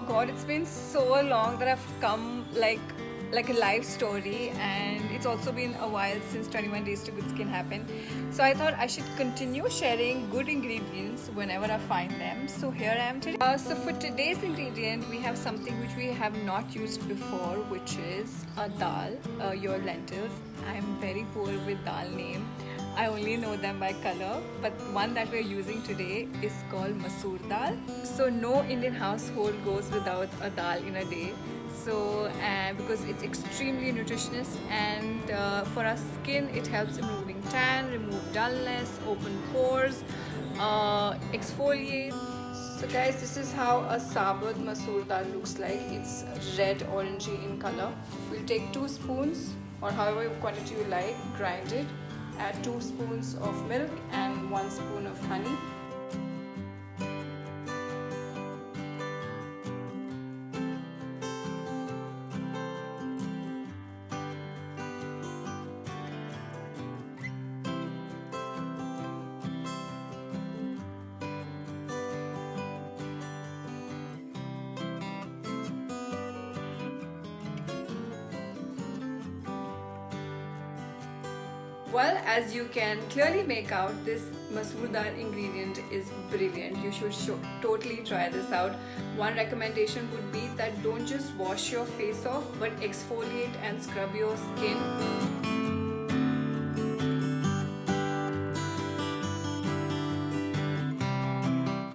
God, it's been so long that I've come like a live story, and it's also been a while since 21 days to good skin happened. So I thought I should continue sharing good ingredients whenever I find them. So here I am today. So for today's ingredient, we have something which we have not used before, which is a dal, your lentils. I'm very poor with dal name. I only know them by color, but one that we're using today is called masoor dal. So no Indian household goes without a dal in a day. So because it's extremely nutritious, and for our skin it helps in removing tan, remove dullness, open pores, exfoliate. So guys, this is how a sabud masoor dal looks like. It's red orangey in color. We'll take 2 spoons, or however quantity you like, grind it. Add 2 spoons of milk and 1 spoon of honey. Well, as you can clearly make out, this masoor dal ingredient is brilliant. You should totally try this out. One recommendation would be that don't just wash your face off, but exfoliate and scrub your skin.